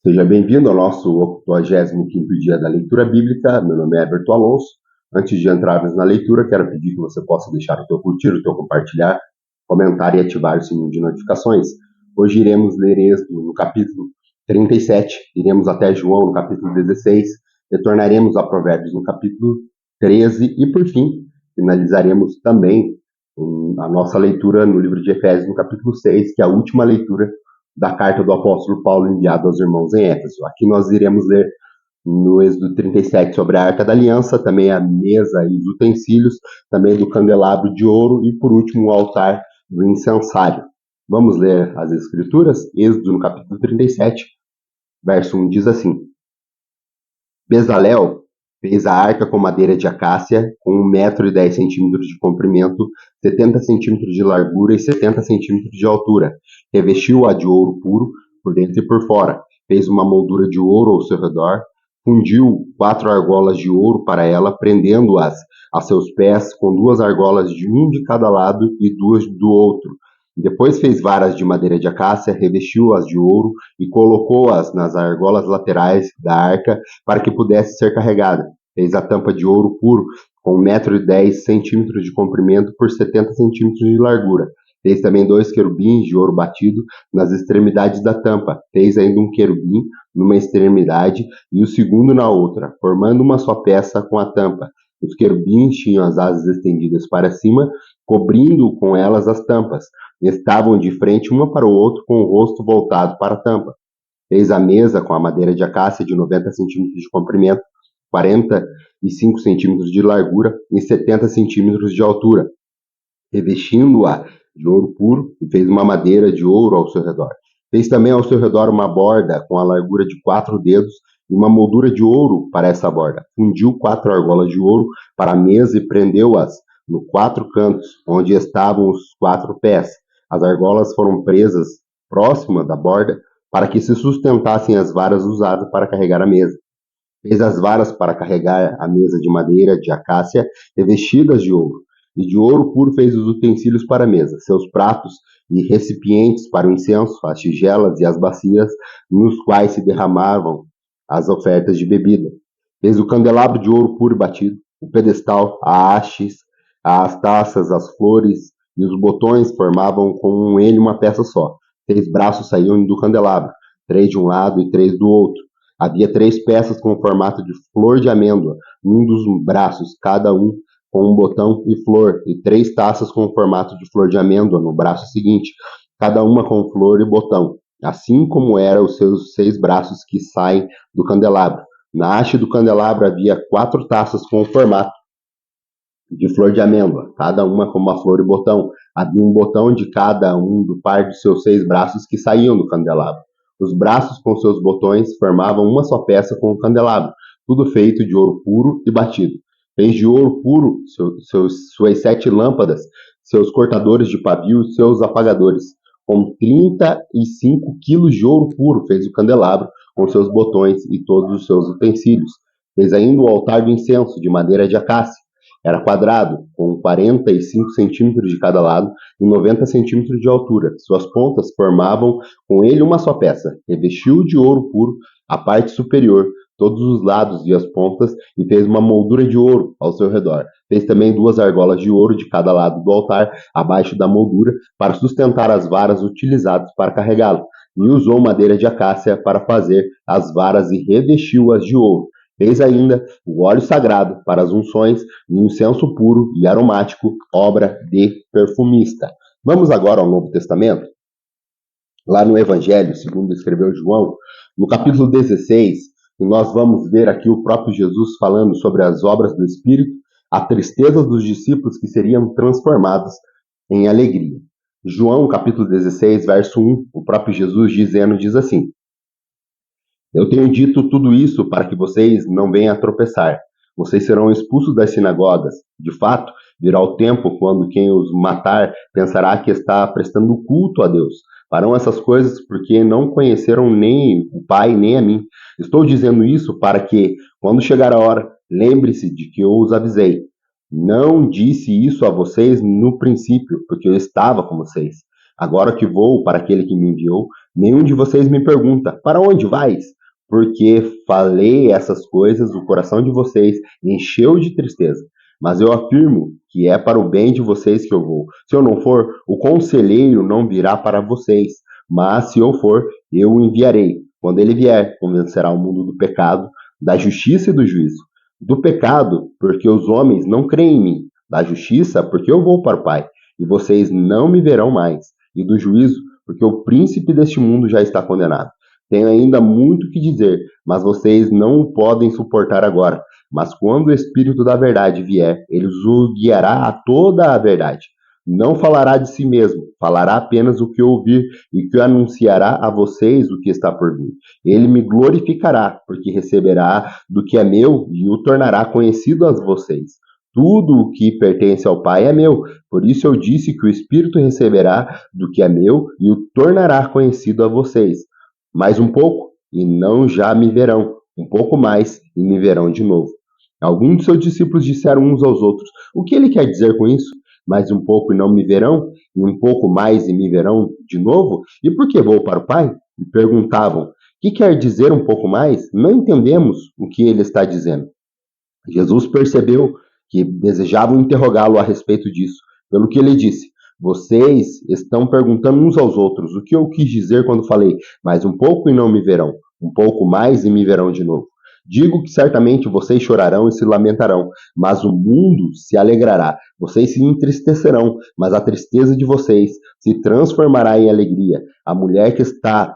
Seja bem-vindo ao nosso 85º dia da leitura bíblica. Meu nome é Everton Alonso. Antes de entrarmos na leitura, quero pedir que você possa deixar o teu curtir, o teu compartilhar, comentar e ativar o sininho de notificações. Hoje iremos ler Êxodo no capítulo 37, iremos até João no capítulo 16, retornaremos a Provérbios no capítulo 13 e, por fim, finalizaremos também a nossa leitura no livro de Efésios no capítulo 6, que é a última leitura da carta do apóstolo Paulo enviada aos irmãos em Éfeso. Aqui nós iremos ler no Êxodo 37 sobre a Arca da Aliança, também a mesa e os utensílios, também do candelabro de ouro e, por último, o altar do incensário. Vamos ler as Escrituras? Êxodo no capítulo 37, verso 1 diz assim: Bezalel fez a arca com madeira de acácia, com 1,10 m de comprimento, 70 centímetros de largura e 70 centímetros de altura. Revestiu-a de ouro puro, por dentro e por fora. Fez uma moldura de ouro ao seu redor. Fundiu 4 argolas de ouro para ela, prendendo-as a seus pés, com 2 argolas de um de cada lado e 2 do outro. Depois fez varas de madeira de acácia, revestiu-as de ouro e colocou-as nas argolas laterais da arca para que pudesse ser carregada. Fez a tampa de ouro puro, com 1,10 m de comprimento por 70 centímetros de largura. Fez também 2 querubins de ouro batido nas extremidades da tampa. Fez ainda um querubim numa extremidade e o segundo na outra, formando uma só peça com a tampa. Os querubins tinham as asas estendidas para cima, cobrindo com elas as tampas. Estavam de frente uma para o outro, com o rosto voltado para a tampa. Fez a mesa com a madeira de acácia de 90 centímetros de comprimento, 45 centímetros de largura e 70 centímetros de altura, revestindo-a de ouro puro, e fez uma madeira de ouro ao seu redor. Fez também ao seu redor uma borda com a largura de 4 dedos e uma moldura de ouro para essa borda. Fundiu 4 argolas de ouro para a mesa e prendeu-as nos 4 cantos, onde estavam os 4 pés. As argolas foram presas próxima da borda para que se sustentassem as varas usadas para carregar a mesa. Fez as varas para carregar a mesa de madeira de acácia revestidas de ouro. E de ouro puro fez os utensílios para a mesa, seus pratos e recipientes para o incenso, as tigelas e as bacias nos quais se derramavam as ofertas de bebida. Fez o candelabro de ouro puro e batido, o pedestal, a hastes, as taças, as flores e os botões formavam com ele uma peça só. 3 braços saíam do candelabro, 3 de um lado e 3 do outro. Havia 3 peças com o formato de flor de amêndoa, num dos braços, cada um com um botão e flor, e 3 taças com o formato de flor de amêndoa no braço seguinte, cada uma com flor e botão, assim como eram os seus 6 braços que saem do candelabro. Na haste do candelabro havia 4 taças com o formato de flor de amêndoa, cada uma com uma flor e botão. Havia um botão de cada um do par de seus 6 braços que saíam do candelabro. Os braços com seus botões formavam uma só peça com o candelabro, tudo feito de ouro puro e batido. Fez de ouro puro suas 7 lâmpadas, seus cortadores de pavio e seus apagadores. Com 35 quilos de ouro puro fez o candelabro, com seus botões e todos os seus utensílios. Fez ainda o altar do incenso, de madeira de acácia. Era quadrado, com 45 centímetros de cada lado e 90 centímetros de altura. Suas pontas formavam com ele uma só peça. Revestiu de ouro puro a parte superior, todos os lados e as pontas, e fez uma moldura de ouro ao seu redor. Fez também 2 argolas de ouro de cada lado do altar, abaixo da moldura, para sustentar as varas utilizadas para carregá-lo. E usou madeira de acácia para fazer as varas e revestiu-as de ouro. Fez ainda o óleo sagrado para as unções e incenso puro e aromático, obra de perfumista. Vamos agora ao Novo Testamento. Lá no Evangelho, segundo escreveu João, no capítulo 16, nós vamos ver aqui o próprio Jesus falando sobre as obras do Espírito, a tristeza dos discípulos que seriam transformados em alegria. João, capítulo 16, verso 1, o próprio Jesus diz assim: Eu tenho dito tudo isso para que vocês não venham a tropeçar. Vocês serão expulsos das sinagogas. De fato, virá o tempo quando quem os matar pensará que está prestando culto a Deus. Farão essas coisas porque não conheceram nem o Pai nem a mim. Estou dizendo isso para que, quando chegar a hora, lembre-se de que eu os avisei. Não disse isso a vocês no princípio, porque eu estava com vocês. Agora que vou para aquele que me enviou, Nenhum de vocês me pergunta: para onde vais? Porque falei essas coisas, o coração de vocês encheu de tristeza. Mas eu afirmo que é para o bem de vocês que eu vou. Se eu não for, o conselheiro não virá para vocês. Mas se eu for, eu o enviarei. Quando ele vier, convencerá o mundo do pecado, da justiça e do juízo. Do pecado, porque os homens não creem em mim. Da justiça, porque eu vou para o Pai, e vocês não me verão mais. E do juízo, porque o príncipe deste mundo já está condenado. Tenho ainda muito que dizer, mas vocês não o podem suportar agora. Mas quando o Espírito da Verdade vier, ele os guiará a toda a verdade. Não falará de si mesmo, falará apenas o que ouvir e que anunciará a vocês o que está por vir. Ele me glorificará, porque receberá do que é meu e o tornará conhecido a vocês. Tudo o que pertence ao Pai é meu, por isso eu disse que o Espírito receberá do que é meu e o tornará conhecido a vocês. Mais um pouco, e não já me verão. Um pouco mais, e me verão de novo. Alguns de seus discípulos disseram uns aos outros: o que ele quer dizer com isso? Mais um pouco e não me verão? E um pouco mais e me verão de novo? E por que vou para o Pai? E perguntavam: que quer dizer um pouco mais? Não entendemos o que ele está dizendo. Jesus percebeu que desejavam interrogá-lo a respeito disso, pelo que ele disse: vocês estão perguntando uns aos outros o que eu quis dizer quando falei, mais um pouco e não me verão, um pouco mais e me verão de novo. Digo que certamente vocês chorarão e se lamentarão, mas o mundo se alegrará. Vocês se entristecerão, mas a tristeza de vocês se transformará em alegria. A mulher que está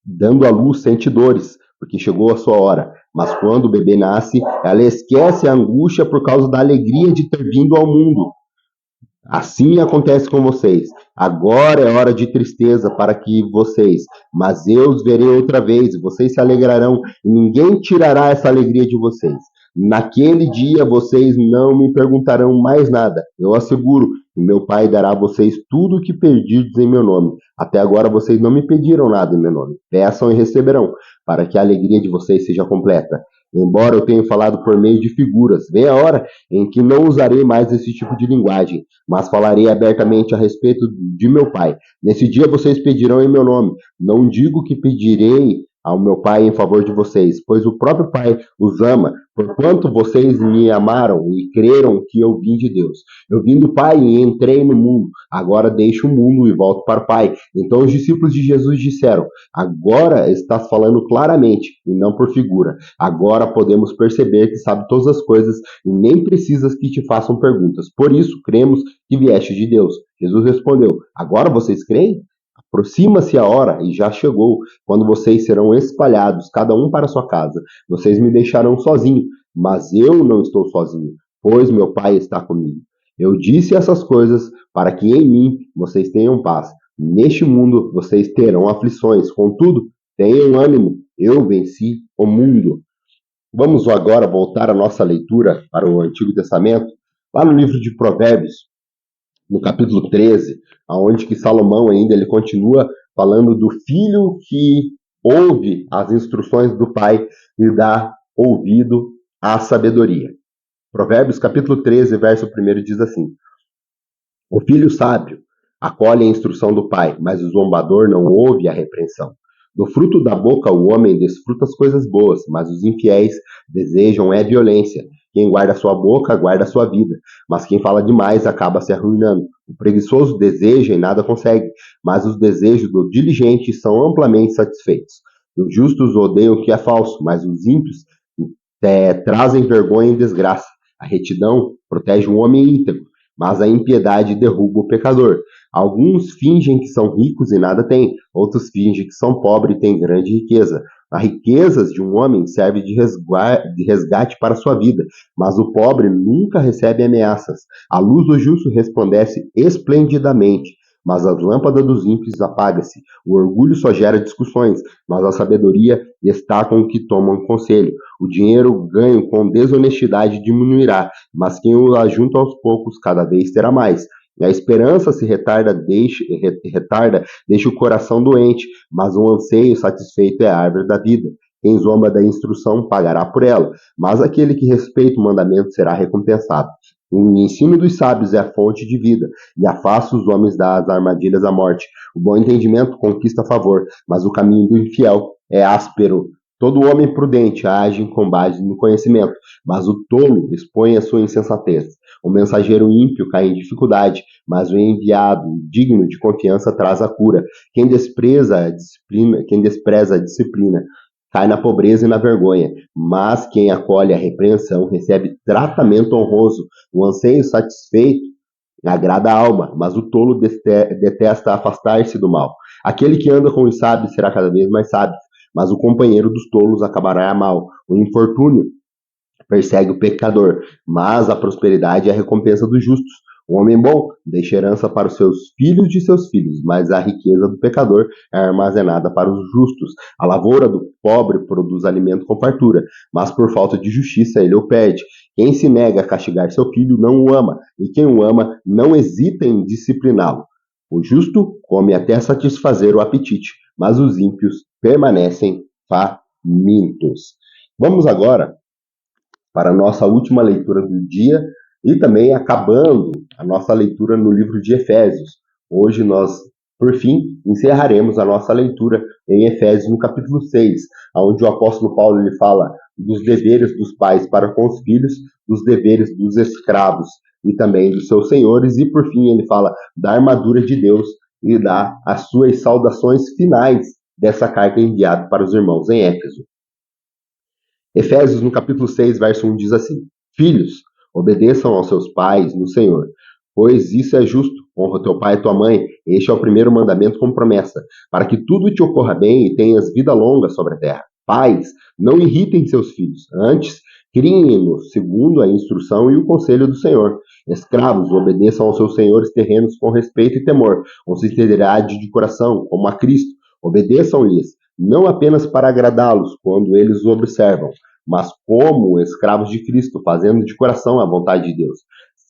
dando à luz sente dores, porque chegou a sua hora. Mas quando o bebê nasce, ela esquece a angústia por causa da alegria de ter vindo ao mundo. Assim acontece com vocês. Agora é hora de tristeza para que vocês, mas eu os verei outra vez, vocês se alegrarão e ninguém tirará essa alegria de vocês. Naquele dia vocês não me perguntarão mais nada. Eu asseguro que meu Pai dará a vocês tudo o que pedirdes em meu nome. Até agora vocês não me pediram nada em meu nome. Peçam e receberão, para que a alegria de vocês seja completa. Embora eu tenha falado por meio de figuras, vem a hora em que não usarei mais esse tipo de linguagem, mas falarei abertamente a respeito de meu Pai. Nesse dia vocês pedirão em meu nome. Não digo que pedirei ao meu Pai em favor de vocês, pois o próprio Pai os ama, porquanto vocês me amaram e creram que eu vim de Deus. Eu vim do Pai e entrei no mundo, agora deixo o mundo e volto para o Pai. Então os discípulos de Jesus disseram: agora estás falando claramente e não por figura. Agora podemos perceber que sabe todas as coisas e nem precisas que te façam perguntas. Por isso cremos que vieste de Deus. Jesus respondeu: agora vocês creem? Aproxima-se a hora, e já chegou, quando vocês serão espalhados, cada um para sua casa. Vocês me deixarão sozinho, mas eu não estou sozinho, pois meu Pai está comigo. Eu disse essas coisas para que em mim vocês tenham paz. Neste mundo vocês terão aflições, contudo, tenham ânimo, eu venci o mundo. Vamos agora voltar a nossa leitura para o Antigo Testamento, lá no livro de Provérbios, no capítulo 13, aonde que Salomão ainda ele continua falando do filho que ouve as instruções do pai e dá ouvido à sabedoria. Provérbios capítulo 13, verso 1 diz assim: o filho sábio acolhe a instrução do pai, mas o zombador não ouve a repreensão. Do fruto da boca o homem desfruta as coisas boas, mas os infiéis desejam violência. Quem guarda sua boca, guarda sua vida, mas quem fala demais acaba se arruinando. O preguiçoso deseja e nada consegue, mas os desejos do diligente são amplamente satisfeitos. Os justos odeiam o que é falso, mas os ímpios trazem vergonha e desgraça. A retidão protege um homem íntegro, mas a impiedade derruba o pecador. Alguns fingem que são ricos e nada têm, outros fingem que são pobres e têm grande riqueza. As riquezas de um homem servem de resgate para sua vida, mas o pobre nunca recebe ameaças. A luz do justo resplandece esplendidamente, mas as lâmpadas dos ímpios apagam-se. O orgulho só gera discussões, mas a sabedoria está com o que tomam conselho. O dinheiro ganho com desonestidade diminuirá, mas quem o ajunta aos poucos cada vez terá mais. A esperança se deixa o coração doente, mas o anseio satisfeito é a árvore da vida. Quem zomba da instrução pagará por ela, mas aquele que respeita o mandamento será recompensado. O ensino dos sábios é a fonte de vida e afasta os homens das armadilhas da morte. O bom entendimento conquista favor, mas o caminho do infiel é áspero. Todo homem prudente age com base no conhecimento, mas o tolo expõe a sua insensatez. O mensageiro ímpio cai em dificuldade, mas o enviado digno de confiança traz a cura. Quem despreza a disciplina cai na pobreza e na vergonha, mas quem acolhe a repreensão recebe tratamento honroso. O anseio satisfeito agrada a alma, mas o tolo detesta afastar-se do mal. Aquele que anda com os sábios será cada vez mais sábio, mas o companheiro dos tolos acabará mal. O infortúnio persegue o pecador, mas a prosperidade é a recompensa dos justos. O homem bom deixa herança para os seus filhos de seus filhos, mas a riqueza do pecador é armazenada para os justos. A lavoura do pobre produz alimento com fartura, mas por falta de justiça ele o perde. Quem se nega a castigar seu filho não o ama, e quem o ama não hesita em discipliná-lo. O justo come até satisfazer o apetite, mas os ímpios permanecem famintos. Vamos agora para a nossa última leitura do dia e também acabando a nossa leitura no livro de Efésios. Hoje nós, por fim, encerraremos a nossa leitura em Efésios no capítulo 6, onde o apóstolo Paulo ele fala dos deveres dos pais para com os filhos, dos deveres dos escravos e também dos seus senhores, e por fim ele fala da armadura de Deus e dá as suas saudações finais dessa carta enviada para os irmãos em Éfeso. Efésios, no capítulo 6, verso 1, diz assim: Filhos, obedeçam aos seus pais no Senhor, pois isso é justo. Honra teu pai e tua mãe. Este é o primeiro mandamento com promessa, para que tudo te ocorra bem e tenhas vida longa sobre a terra. Pais, não irritem seus filhos, antes criem-nos segundo a instrução e o conselho do Senhor. Escravos, obedeçam aos seus senhores terrenos com respeito e temor, com sinceridade de coração, como a Cristo. Obedeçam-lhes, não apenas para agradá-los quando eles o observam, mas como escravos de Cristo, fazendo de coração a vontade de Deus.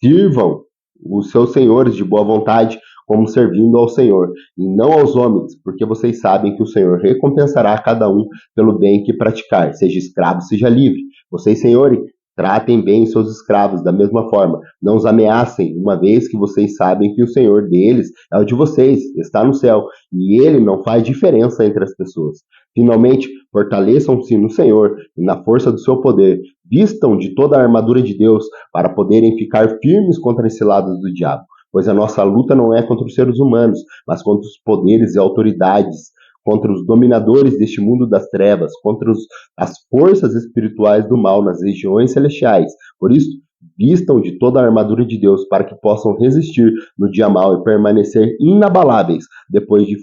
Sirvam os seus senhores de boa vontade, como servindo ao Senhor, e não aos homens, porque vocês sabem que o Senhor recompensará cada um pelo bem que praticar, seja escravo, seja livre. Vocês, senhores, tratem bem seus escravos da mesma forma. Não os ameacem, uma vez que vocês sabem que o Senhor deles é o de vocês, está no céu, e ele não faz diferença entre as pessoas. Finalmente, fortaleçam-se no Senhor e na força do seu poder. Vistam de toda a armadura de Deus para poderem ficar firmes contra as ciladas do diabo. Pois a nossa luta não é contra os seres humanos, mas contra os poderes e autoridades, contra os dominadores deste mundo das trevas, contra as forças espirituais do mal nas regiões celestiais. Por isso, vistam de toda a armadura de Deus para que possam resistir no dia mau e permanecer inabaláveis depois de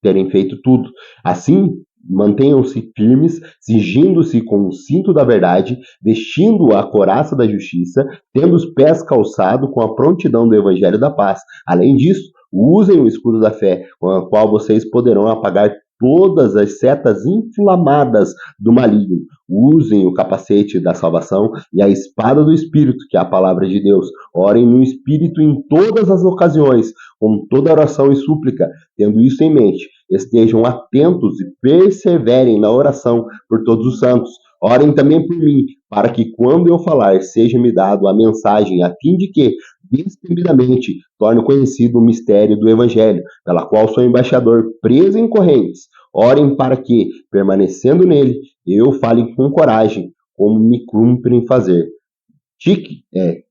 terem feito tudo. Assim, mantenham-se firmes, cingindo-se com o cinto da verdade, vestindo a couraça da justiça, tendo os pés calçados com a prontidão do evangelho da paz. Além disso, usem o escudo da fé, com o qual vocês poderão apagar todas as setas inflamadas do maligno. Usem o capacete da salvação e a espada do Espírito, que é a palavra de Deus. Orem no Espírito em todas as ocasiões, com toda oração e súplica. Tendo isso em mente, estejam atentos e perseverem na oração por todos os santos. Orem também por mim, para que quando eu falar, seja-me dado a mensagem, a fim de que, destemidamente, torne conhecido o mistério do Evangelho, pela qual sou embaixador, preso em correntes. Orem para que, permanecendo nele, eu fale com coragem, como me cumpre fazer.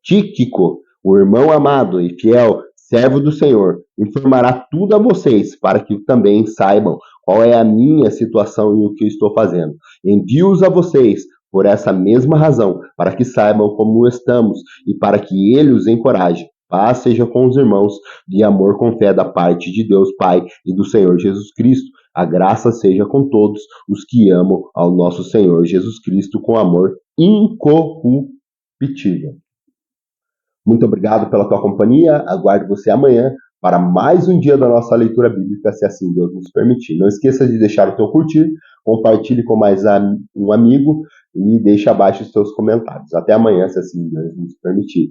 Tíquico, o irmão amado e fiel, servo do Senhor, informará tudo a vocês, para que também saibam qual é a minha situação e o que estou fazendo. Envio-os a vocês por essa mesma razão, para que saibam como estamos e para que ele os encoraje. Paz seja com os irmãos, de amor com fé da parte de Deus Pai e do Senhor Jesus Cristo. A graça seja com todos os que amam ao nosso Senhor Jesus Cristo com amor incorruptível. Muito obrigado pela tua companhia. Aguardo você amanhã para mais um dia da nossa leitura bíblica, se assim Deus nos permitir. Não esqueça de deixar o teu curtir, compartilhe com mais um amigo e deixe abaixo os teus comentários. Até amanhã, se assim Deus nos permitir.